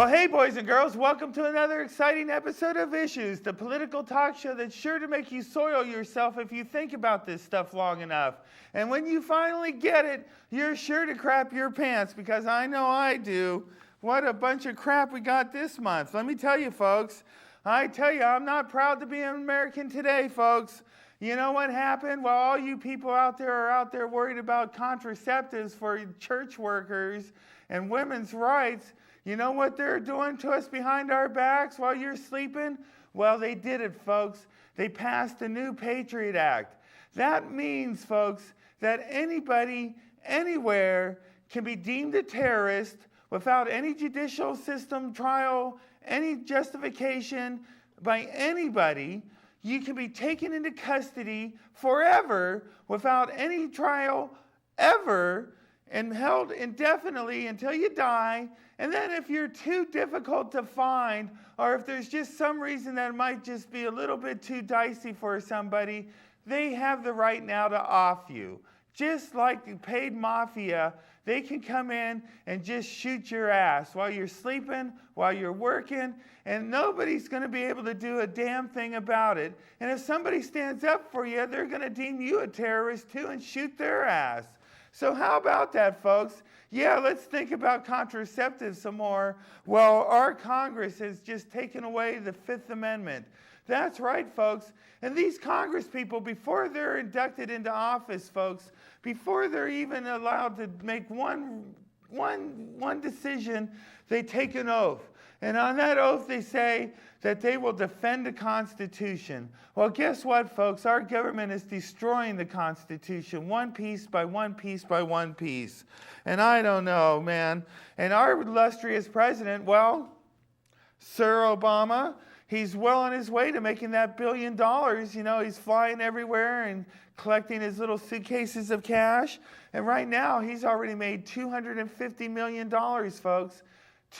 Well, hey, boys and girls, welcome to another exciting episode of Issues, the political talk show that's sure to make you soil yourself if you think about this stuff long enough. And when you finally get it, you're sure to crap your pants, because I know I do. What a bunch of crap we got this month. Let me tell you, folks. I'm not proud to be an American today, folks. You know what happened? Well, all you people out there are out there worried about contraceptives for church workers and women's rights. You know what they're doing to us behind our backs while you're sleeping? Well, they did it, folks. They passed the new Patriot Act. That means, folks, that anybody, anywhere, can be deemed a terrorist without any judicial system trial, any justification by anybody. You can be taken into custody forever without any trial ever and held indefinitely until you die. And then if you're too difficult to find, or if there's just some reason that it might just be a little bit too dicey for somebody, they have the right now to off you. Just like the paid mafia, they can come in and just shoot your ass while you're sleeping, while you're working, and nobody's going to be able to do a damn thing about it. And if somebody stands up for you, they're going to deem you a terrorist too and shoot their ass. So how about that, folks? Yeah, let's think about contraceptives some more. Well, our Congress has just taken away the Fifth Amendment. That's right, folks. And these Congress people, before they're inducted into office, folks, before they're even allowed to make one decision, they take an oath. And on that oath, they say that they will defend the Constitution. Well, guess what, folks? Our government is destroying the Constitution one piece by one piece by one piece. And I don't know, man. And our illustrious president, well, Sir Obama, he's well on his way to making that $1 billion. You know, he's flying everywhere and collecting his little suitcases of cash. And right now, he's already made $250 million, folks.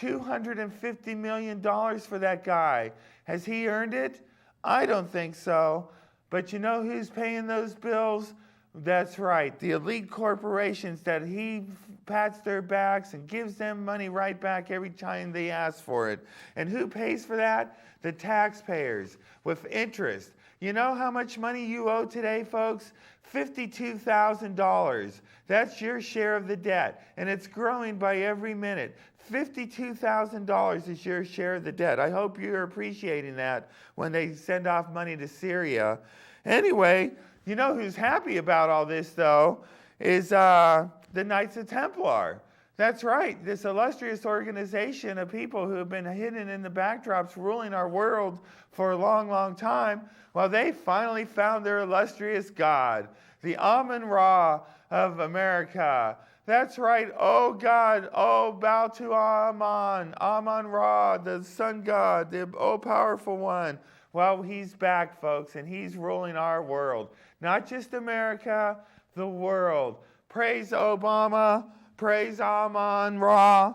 $250 million for that guy. Has he earned it? I don't think so. But you know who's paying those bills? That's right, the elite corporations that he pats their backs and gives them money right back every time they ask for it. And who pays for that? The taxpayers, with interest. You know how much money you owe today, folks? $52,000. That's your share of the debt, and it's growing by every minute. $52,000 is your share of the debt. I hope you're appreciating that when they send off money to Syria. Anyway, you know who's happy about all this, though, is the Knights of Templar. That's right, this illustrious organization of people who have been hidden in the backdrops ruling our world for a long, long time. Well, they finally found their illustrious God, the Amun-Ra of America. That's right, oh God, oh bow to Amun, Amun-Ra, the sun god, the all-powerful one. Well, he's back, folks, and he's ruling our world. Not just America, the world. Praise Obama, praise Amun-Ra,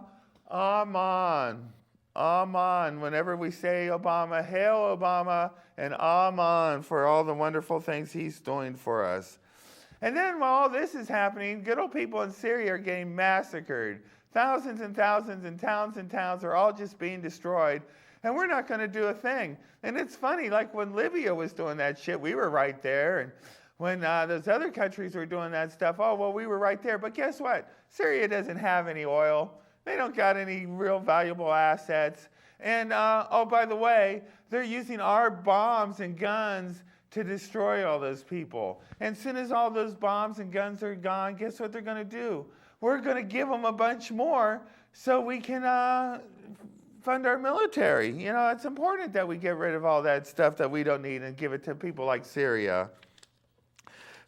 Amun. Amen. Whenever we say Obama, hail Obama, and amen for all the wonderful things he's doing for us. And then while all this is happening, good old people in Syria are getting massacred. Thousands and thousands and towns are all just being destroyed. And we're not going to do a thing. And it's funny, like when Libya was doing that shit, we were right there. And when those other countries were doing that stuff, oh, well, we were right there. But guess what? Syria doesn't have any oil. They don't got any real valuable assets. And, oh, by the way, they're using our bombs and guns to destroy all those people. And as soon as all those bombs and guns are gone, guess what they're going to do? We're going to give them a bunch more so we can fund our military. You know, it's important that we get rid of all that stuff that we don't need and give it to people like Syria.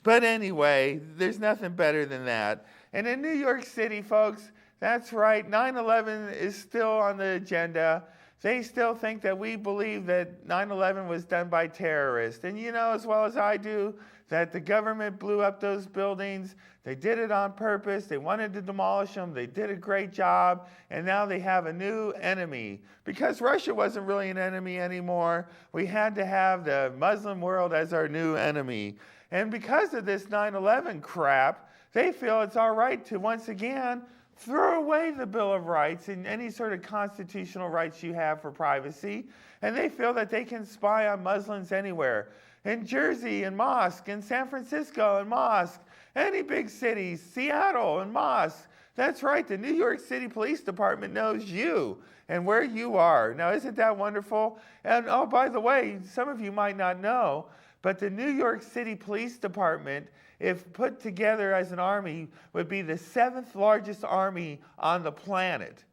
But anyway, there's nothing better than that. And in New York City, folks, that's right, 9/11 is still on the agenda. They still think that we believe that 9/11 was done by terrorists. And you know as well as I do that the government blew up those buildings. They did it on purpose. They wanted to demolish them. They did a great job. And now they have a new enemy. Because Russia wasn't really an enemy anymore, we had to have the Muslim world as our new enemy. And because of this 9/11 crap, they feel it's all right to once again throw away the Bill of Rights and any sort of constitutional rights you have for privacy, and they feel that they can spy on Muslims anywhere. In Jersey and mosque, in San Francisco and mosque, any big cities, Seattle and mosque. That's right, the New York City Police Department knows you and where you are. Now, isn't that wonderful? And oh, by the way, some of you might not know, but the New York City Police Department, if put together as an army, would be the 7th largest army on the planet.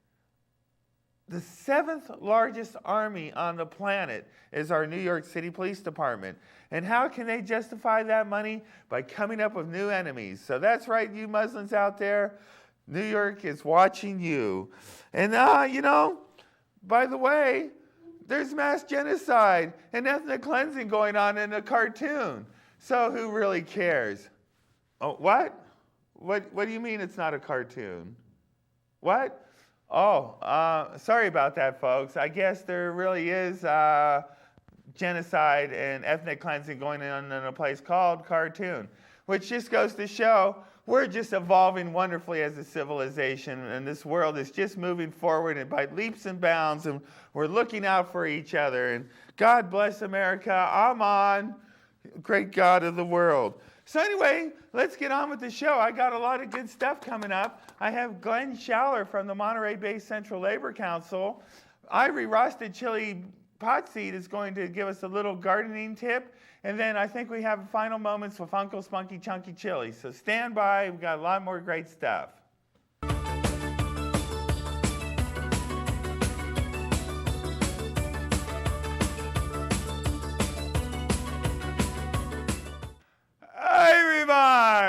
The 7th largest army on the planet is our New York City Police Department. And how can they justify that money? By coming up with new enemies. So that's right, you Muslims out there, New York is watching you. And by the way, there's mass genocide and ethnic cleansing going on in a cartoon. So who really cares? Oh, what? What do you mean it's not a cartoon? What? Oh, sorry about that, folks. I guess there really is genocide and ethnic cleansing going on in a place called Cartoon, which just goes to show we're just evolving wonderfully as a civilization, and this world is just moving forward and by leaps and bounds, and we're looking out for each other. And God bless America. Amen. Great God of the world. So anyway, let's get on with the show. I got a lot of good stuff coming up. I have Glenn Schaller from the Monterey Bay Central Labor Council. Ivory Roasted Chili Pot Seed is going to give us a little gardening tip. And then I think we have final moments with Uncle Spunky Chunky Chili. So stand by. We've got a lot more great stuff.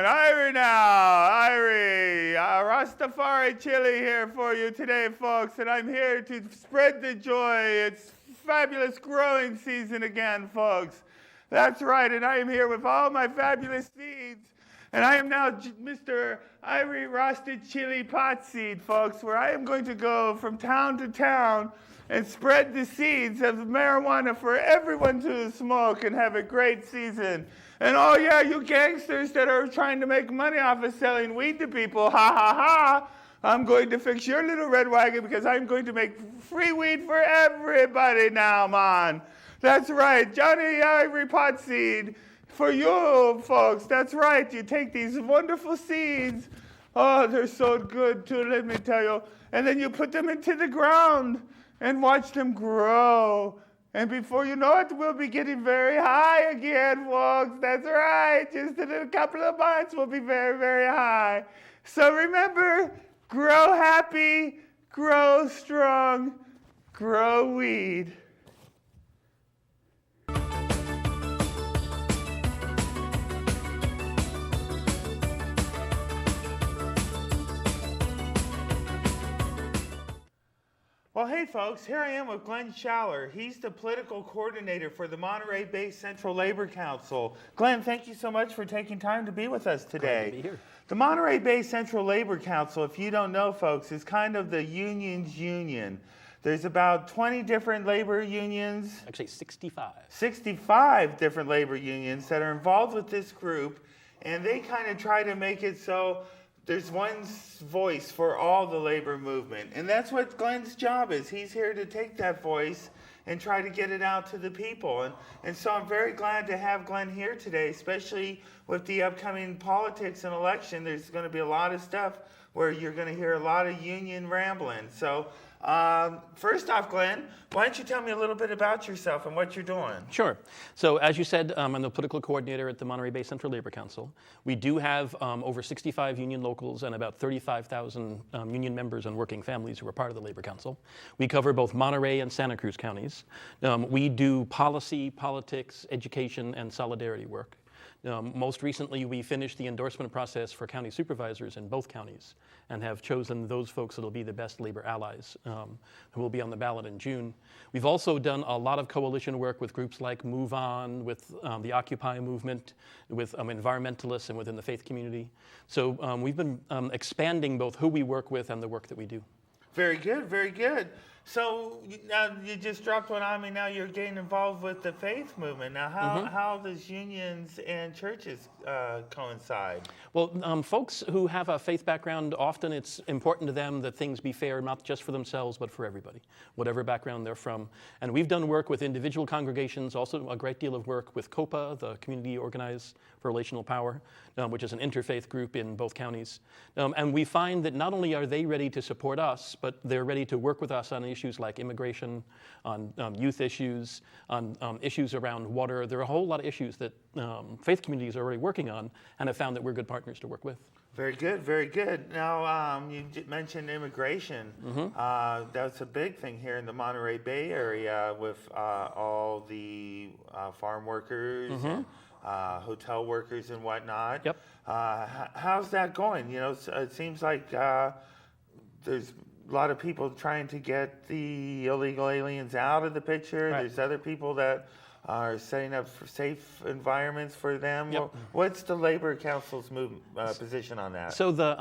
Ivory now, Ivory, Rastafari Chili here for you today, folks, and I'm here to spread the joy. It's fabulous growing season again, folks. That's right, and I am here with all my fabulous seeds, and I am now Mr. Ivory Roasted Chili Pot Seed, folks, where I am going to go from town to town and spread the seeds of marijuana for everyone to smoke and have a great season. And oh yeah, you gangsters that are trying to make money off of selling weed to people, ha ha ha, I'm going to fix your little red wagon because I'm going to make free weed for everybody now, man. That's right, Johnny Ivory Pot Seed for you folks. That's right, you take these wonderful seeds. Oh, they're so good too, let me tell you. And then you put them into the ground and watch them grow. And before you know it, we'll be getting very high again, folks. That's right. Just in a couple of months, we'll be very, very high. So remember, grow happy, grow strong, grow weed. Well, hey, folks, here I am with Glenn Schaller. He's the political coordinator for the Monterey Bay Central Labor Council. Glenn, thank you so much for taking time to be with us today. Glad to be here. The Monterey Bay Central Labor Council, if you don't know, folks, is kind of the union's union. There's about 20 different labor unions. Actually, 65. 65 different labor unions that are involved with this group, and they kind of try to make it so there's one voice for all the labor movement. And that's what Glenn's job is. He's here to take that voice and try to get it out to the people. And so I'm very glad to have Glenn here today, especially with the upcoming politics and election. There's going to be a lot of stuff where you're going to hear a lot of union rambling. So first off, Glenn, why don't you tell me a little bit about yourself and what you're doing? Sure. So as you said, I'm the political coordinator at the Monterey Bay Central Labor Council. We do have over 65 union locals and about 35,000 union members and working families who are part of the Labor Council. We cover both Monterey and Santa Cruz counties. We do policy, politics, education, and solidarity work. Most recently, we finished the endorsement process for county supervisors in both counties and have chosen those folks that will be the best labor allies who will be on the ballot in June. We've also done a lot of coalition work with groups like Move On, with the Occupy movement, with environmentalists, and within the faith community. So we've been expanding both who we work with and the work that we do. Very good, very good. So now you just dropped one on me. Now you're getting involved with the faith movement. Now, how does unions and churches coincide? Well, folks who have a faith background, often it's important to them that things be fair, not just for themselves, but for everybody, whatever background they're from. And we've done work with individual congregations, also a great deal of work with COPA, the Community Organized for Relational Power, which is an interfaith group in both counties. And we find that not only are they ready to support us, but they're ready to work with us on issues like immigration, on youth issues, on issues around water. There are a whole lot of issues that faith communities are already working on and have found that we're good partners to work with. Very good, very good. Now, you mentioned immigration. That's a big thing here in the Monterey Bay area with all the farm workers and hotel workers and whatnot. Yep. How's that going? You know, it seems like there's a lot of people trying to get the illegal aliens out of the picture. Right. There's other people that are setting up for safe environments for them. Yep. What's the Labor Council's position on that? So the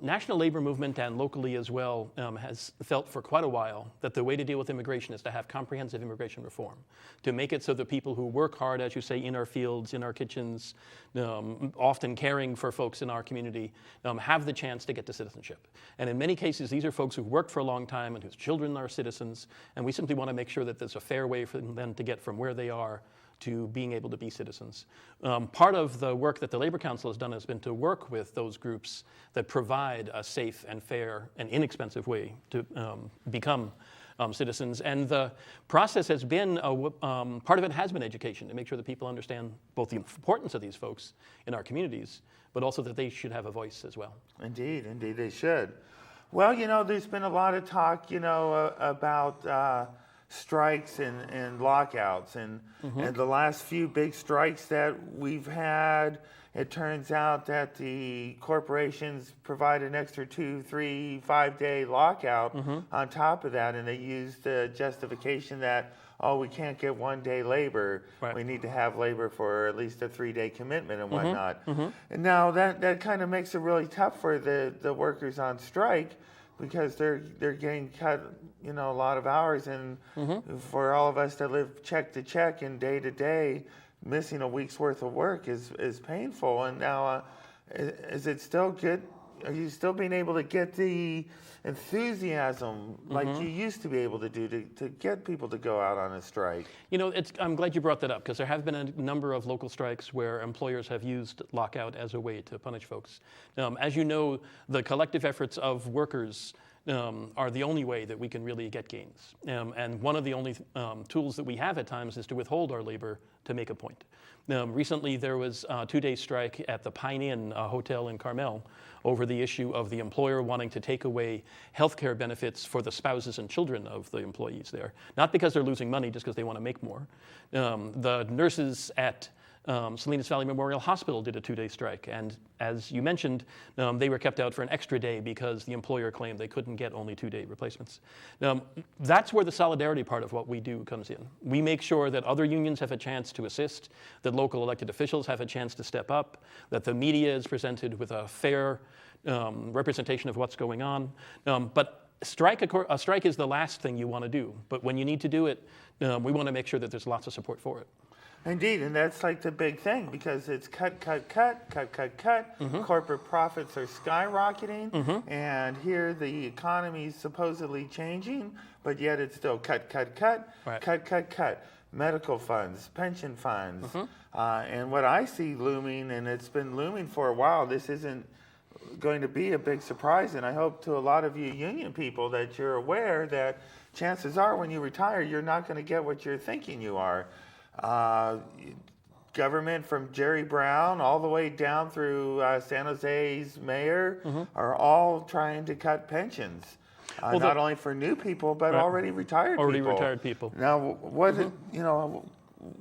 national labor movement and locally as well has felt for quite a while that the way to deal with immigration is to have comprehensive immigration reform, to make it so that people who work hard, as you say, in our fields, in our kitchens, often caring for folks in our community, have the chance to get to citizenship. And in many cases, these are folks who've worked for a long time and whose children are citizens, and we simply want to make sure that there's a fair way for them to get from where they are to being able to be citizens. Part of the work that the Labor Council has done has been to work with those groups that provide a safe and fair and inexpensive way to become citizens. And the process has been, part of it has been education, to make sure that people understand both the importance of these folks in our communities, but also that they should have a voice as well. Indeed, indeed they should. Well, you know, there's been a lot of talk, you know, about strikes and lockouts. And the last few big strikes that we've had, it turns out that the corporations provide an extra 2, 3, 5 day lockout on top of that. And they use the justification that, oh, we can't get 1 day labor. Right. We need to have labor for at least a 3 day commitment and whatnot. And now that kind of makes it really tough for the workers on strike, because they're getting cut, you know, a lot of hours, and for all of us that live check to check and day to day, missing a week's worth of work is painful. And now, is it still good? Are you still being able to get the enthusiasm like you used to be able to do to get people to go out on a strike? You know, I'm glad you brought that up, because there have been a number of local strikes where employers have used lockout as a way to punish folks. As you know, the collective efforts of workers are the only way that we can really get gains. And one of the only tools that we have at times is to withhold our labor to make a point. Recently, there was a 2-day strike at the Pine Inn Hotel in Carmel over the issue of the employer wanting to take away health care benefits for the spouses and children of the employees there. Not because they're losing money, just because they want to make more. The nurses at Salinas Valley Memorial Hospital did a 2-day strike, and as you mentioned, they were kept out for an extra day because the employer claimed they couldn't get only 2-day replacements. That's where the solidarity part of what we do comes in. We make sure that other unions have a chance to assist, that local elected officials have a chance to step up, that the media is presented with a fair representation of what's going on. But a strike is the last thing you want to do, but when you need to do it, we want to make sure that there's lots of support for it. Indeed, and that's like the big thing, because it's cut. Corporate profits are skyrocketing, and here the economy's supposedly changing, but yet it's still cut. Right. Cut. Medical funds, pension funds, and what I see looming, and it's been looming for a while, this isn't going to be a big surprise, and I hope to a lot of you union people that you're aware that chances are when you retire, you're not going to get what you're thinking you are. Government from Jerry Brown all the way down through San Jose's mayor are all trying to cut pensions, not only for new people but already retired people. Retired people. Now, what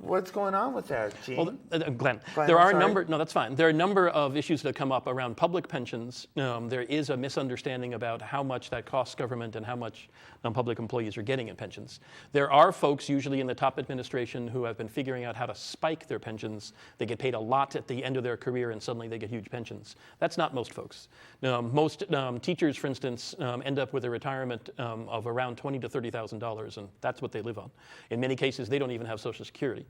what's going on with that, Gene? Well, Glenn, Glenn, there I'm are a sorry. number. No, that's fine. There are a number of issues that come up around public pensions. There is a misunderstanding about how much that costs government and how much public employees are getting in pensions. There are folks, usually in the top administration, who have been figuring out how to spike their pensions. They get paid a lot at the end of their career, and suddenly they get huge pensions. That's not most folks. Most teachers, for instance, end up with a retirement of around $20,000 to $30,000, and that's what they live on. In many cases, they don't even have Social Security.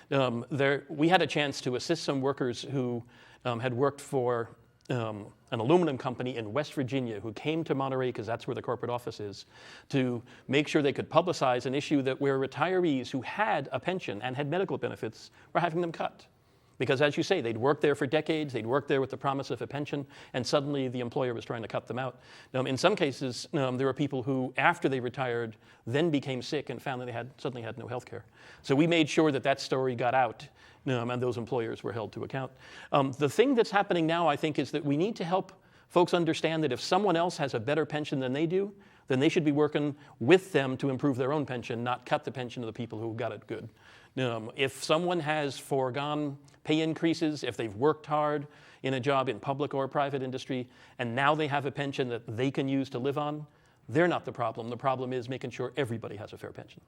We had a chance to assist some workers who had worked for an aluminum company in West Virginia who came to Monterey, because that's where the corporate office is, to make sure they could publicize an issue that where retirees who had a pension and had medical benefits were having them cut. Because as you say, they'd worked there for decades, they'd worked there with the promise of a pension, and suddenly the employer was trying to cut them out. In some cases, there were people who, after they retired, then became sick and found that they suddenly had no health care. So we made sure that that story got out, and those employers were held to account. The thing that's happening now, I think, is that we need to help folks understand that if someone else has a better pension than they do, then they should be working with them to improve their own pension, not cut the pension of the people who got it good. If someone has foregone pay increases, if they've worked hard in a job in public or private industry, and now they have a pension that they can use to live on, they're not the problem. The problem is making sure everybody has a fair pension.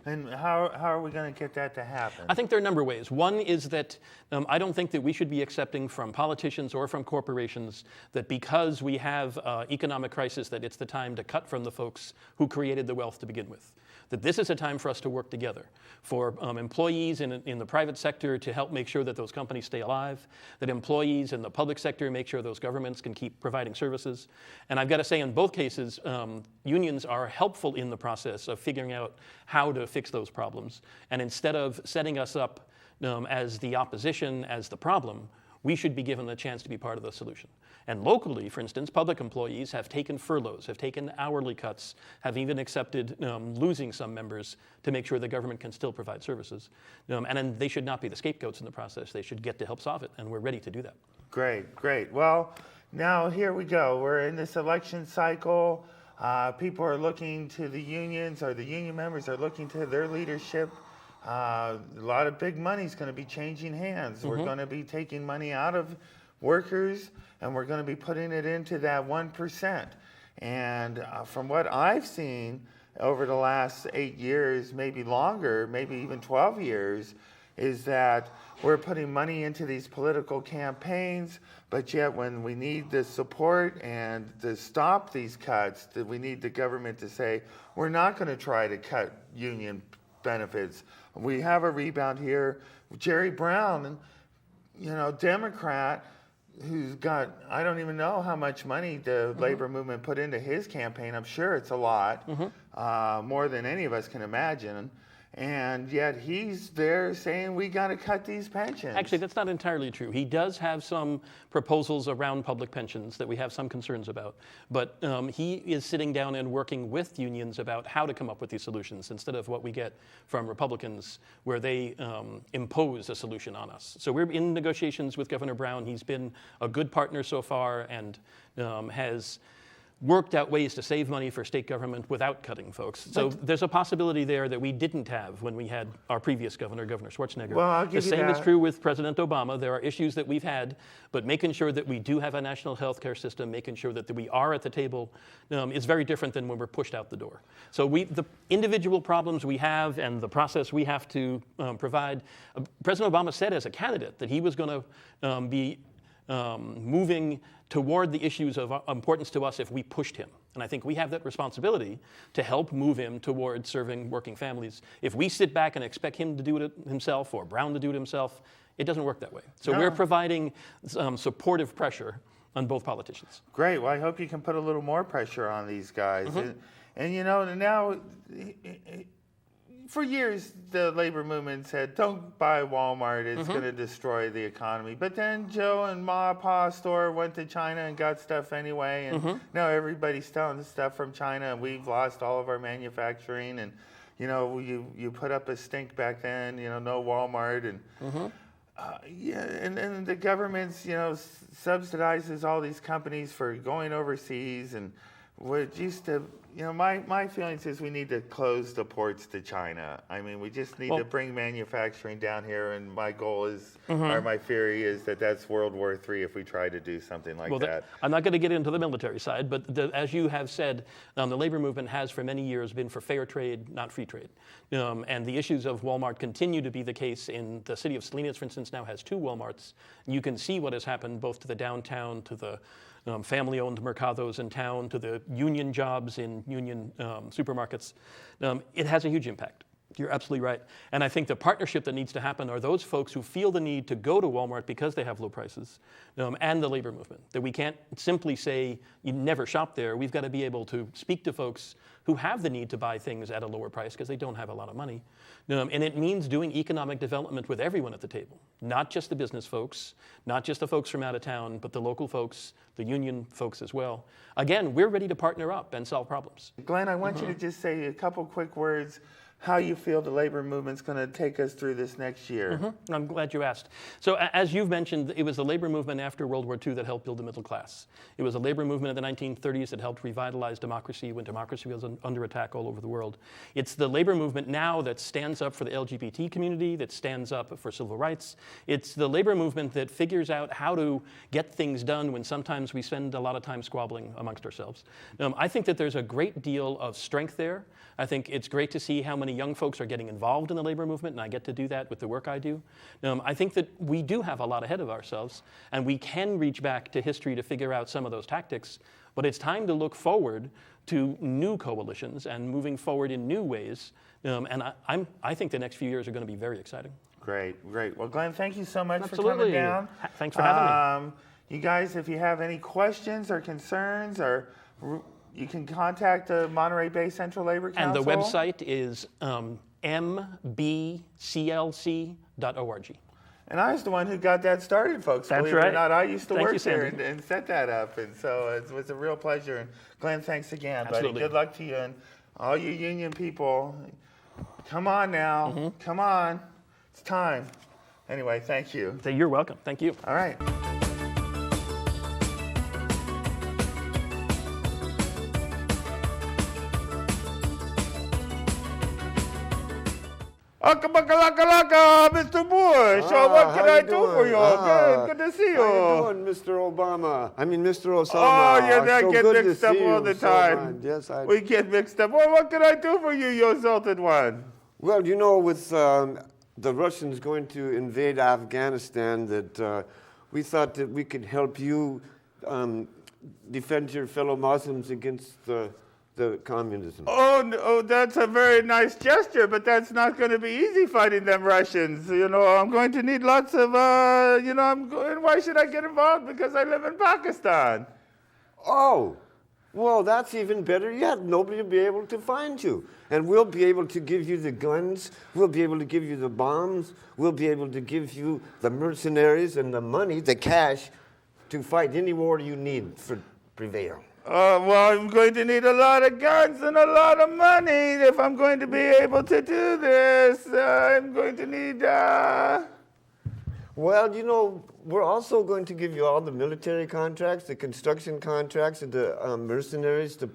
And how are we going to get that to happen? I think there are a number of ways. One is that I don't think that we should be accepting from politicians or from corporations that because we have economic crisis that it's the time to cut from the folks who created the wealth to begin with. That this is a time for us to work together, for employees in the private sector to help make sure that those companies stay alive, that employees in the public sector make sure those governments can keep providing services. And I've got to say, in both cases, unions are helpful in the process of figuring out how to fix those problems. And instead of setting us up as the opposition, as the problem, we should be given the chance to be part of the solution. And locally, for instance, public employees have taken furloughs, have taken hourly cuts, have even accepted losing some members to make sure the government can still provide services. And then they should not be the scapegoats in the process. They should get to help solve it, and we're ready to do that. Great. Well, now here we go. We're in this election cycle. People are looking to the unions, or the union members are looking to their leadership. A lot of big money is going to be changing hands. Mm-hmm. We're going to be taking money out of workers, and we're going to be putting it into that 1%. And from what I've seen over the last 8 years, maybe longer, maybe even 12 years, is that we're putting money into these political campaigns, but yet when we need the support and to stop these cuts, that we need the government to say, we're not going to try to cut union benefits. We have a rebound here. Jerry Brown, Democrat, who's got, I don't even know how much money the labor movement put into his campaign. I'm sure it's a lot, more than any of us can imagine. And yet he's there saying we got to cut these pensions. Actually, that's not entirely true. He does have some proposals around public pensions that we have some concerns about. But he is sitting down and working with unions about how to come up with these solutions instead of what we get from Republicans where they impose a solution on us. So we're in negotiations with Governor Brown. He's been a good partner so far and has worked out ways to save money for state government without cutting folks. So there's a possibility there that we didn't have when we had our previous governor, Governor Schwarzenegger. Well, I'll give the you same that. is true with President Obama. There are issues that we've had, but making sure that we do have a national health care system, making sure that we are at the table is very different than when we're pushed out the door. So the individual problems we have and the process we have to provide, President Obama said as a candidate that he was going to be moving toward the issues of importance to us if we pushed him. And I think we have that responsibility to help move him toward serving working families. If we sit back and expect him to do it himself or Brown to do it himself, it doesn't work that way. So we're providing supportive pressure on both politicians. Great. Well, I hope you can put a little more pressure on these guys. And now, for years, the labor movement said, don't buy Walmart, it's going to destroy the economy. But then Joe and Ma Pa store went to China and got stuff anyway. And now everybody's selling stuff from China, and we've lost all of our manufacturing. And, you put up a stink back then, no Walmart. And, and the government, subsidizes all these companies for going overseas. And What used to, my feelings is we need to close the ports to China. I mean, we just need to bring manufacturing down here, and my goal is, or my theory is that that's World War III if we try to do something like that. I'm not going to get into the military side, but as you have said, the labor movement has for many years been for fair trade, not free trade. And the issues of Walmart continue to be the case in the city of Salinas, for instance, now has 2 Walmarts. You can see what has happened both to the downtown, to the family-owned mercados in town, to the union jobs in union supermarkets. It has a huge impact. You're absolutely right. And I think the partnership that needs to happen are those folks who feel the need to go to Walmart because they have low prices, and the labor movement. That we can't simply say, you never shop there. We've got to be able to speak to folks who have the need to buy things at a lower price because they don't have a lot of money. And it means doing economic development with everyone at the table, not just the business folks, not just the folks from out of town, but the local folks, the union folks as well. Again, we're ready to partner up and solve problems. Glenn, I want you to just say a couple quick words how you feel the labor movement's going to take us through this next year. I'm glad you asked. So as you've mentioned, it was the labor movement after World War II that helped build the middle class. It was a labor movement in the 1930s that helped revitalize democracy when democracy was under attack all over the world. It's the labor movement now that stands up for the LGBT community, that stands up for civil rights. It's the labor movement that figures out how to get things done when sometimes we spend a lot of time squabbling amongst ourselves. I think that there's a great deal of strength there. I think it's great to see how many young folks are getting involved in the labor movement, and I get to do that with the work I do. I think that we do have a lot ahead of ourselves, and we can reach back to history to figure out some of those tactics, but it's time to look forward to new coalitions and moving forward in new ways, and I think the next few years are going to be very exciting. Great. Well, Glenn, thank you so much Absolutely. for coming down. Thanks for having me. You guys, if you have any questions or concerns, or you can contact the Monterey Bay Central Labor Council. And the website is mbclc.org. And I was the one who got that started, folks. That's Believe right. it or not, I used to work there Sandy. and set that up. And so it was a real pleasure. And Glenn, thanks again, Absolutely. buddy. Good luck to you. And all you union people, come on now. Come on. It's time. Anyway, thank you. You're welcome. Thank you. All right. Mr. Bush, what can I do for you? Good to see you. How you doing, Mr. Obama? I mean, Mr. Osama. Oh, yeah, that So get good to mixed up see all you the so time. much. Yes, I. We get mixed up. Well, what can I do for you, you exalted one? Well, with the Russians going to invade Afghanistan, that we thought that we could help you defend your fellow Muslims against the communism. Oh, that's a very nice gesture, but that's not going to be easy fighting them Russians. I'm going to need lots of, why should I get involved? Because I live in Pakistan. Oh, well, that's even better yet. Nobody will be able to find you. And we'll be able to give you the guns. We'll be able to give you the bombs. We'll be able to give you the mercenaries and the money, the cash, to fight any war you need for prevail. Well, I'm going to need a lot of guns and a lot of money if I'm going to be able to do this. I'm going to need... Well, we're also going to give you all the military contracts, the construction contracts, and the mercenaries to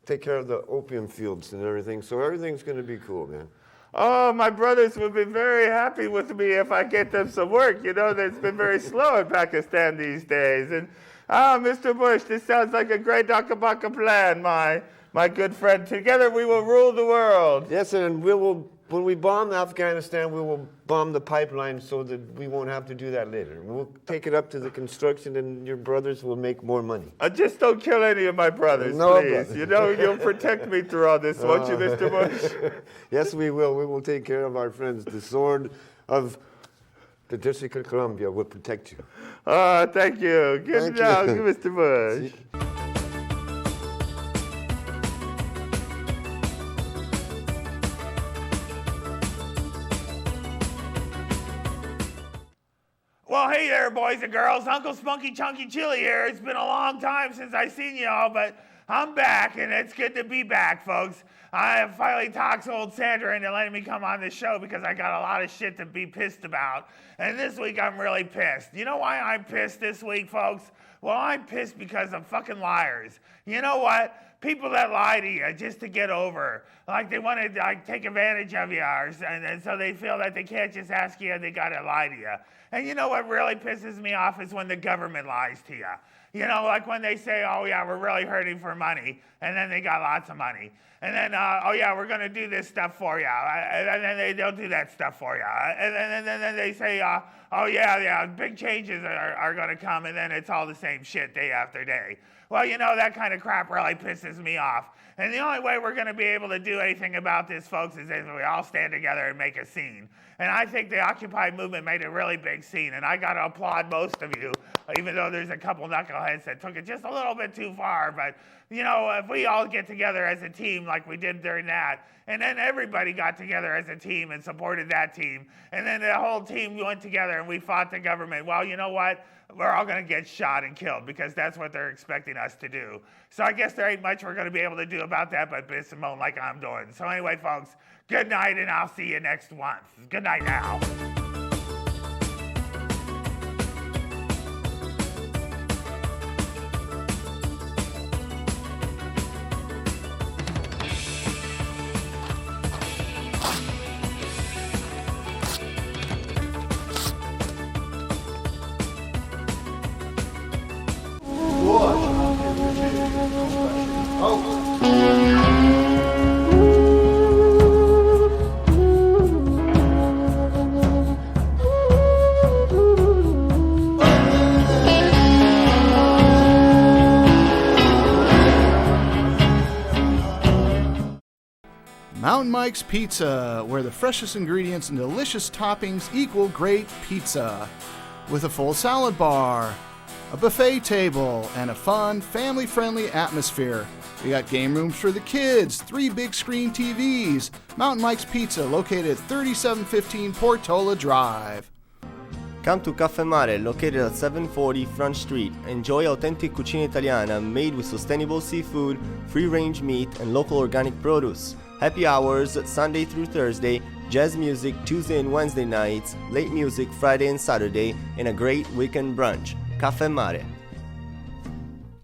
take care of the opium fields and everything. So everything's going to be cool, man. Oh, my brothers would be very happy with me if I get them some work. It's been very slow in Pakistan these days. And, Mr. Bush, this sounds like a great Akabaka plan, my good friend. Together we will rule the world. Yes, and when we bomb Afghanistan, we will bomb the pipeline so that we won't have to do that later. We'll take it up to the construction, and your brothers will make more money. Just don't kill any of my brothers, No, please. brother. You'll protect me through all this, won't you, Mr. Bush? Yes, we will. We will take care of our friends. The sword of the District of Columbia will protect you. Thank you. Give it down, give Mr. Bush. Well, hey there, boys and girls. Uncle Spunky Chunky Chili here. It's been a long time since I seen y'all, but I'm back, and it's good to be back, folks. I finally talked old Sandra into letting me come on the show because I got a lot of shit to be pissed about. And this week, I'm really pissed. You know why I'm pissed this week, folks? Well, I'm pissed because of fucking liars. You know what? People that lie to you just to get over, like they want to like take advantage of you, and so they feel that they can't just ask you, they gotta lie to you. And you know what really pisses me off is when the government lies to you. You know, like when they say, oh yeah, we're really hurting for money, and then they got lots of money. And then, oh yeah, we're gonna do this stuff for you, and then they don't do that stuff for you. And then they say, oh yeah, big changes are gonna come, and then it's all the same shit day after day. Well, you know, that kind of crap really pisses me off. And the only way we're going to be able to do anything about this, folks, is if we all stand together and make a scene. And I think the Occupy movement made a really big scene, and I got to applaud most of you, even though there's a couple knuckleheads that took it just a little bit too far. But, you know, if we all get together as a team like we did during that, and then everybody got together as a team and supported that team, and then the whole team went together and we fought the government, well, you know what? We're all going to get shot and killed because that's what they're expecting us to do. So I guess there ain't much we're going to be able to do about that but piss and moan like I'm doing. So anyway, folks, good night, and I'll see you next month. Good night now. Mountain Mike's Pizza, where the freshest ingredients and delicious toppings equal great pizza. With a full salad bar, a buffet table, and a fun, family-friendly atmosphere. We got game rooms for the kids, 3 big screen TVs. Mountain Mike's Pizza, located at 3715 Portola Drive. Come to Caffè Mare, located at 740 Front Street. Enjoy authentic cucina italiana made with sustainable seafood, free-range meat, and local organic produce. Happy hours Sunday through Thursday, jazz music Tuesday and Wednesday nights, late music Friday and Saturday, and a great weekend brunch. Caffè Mare.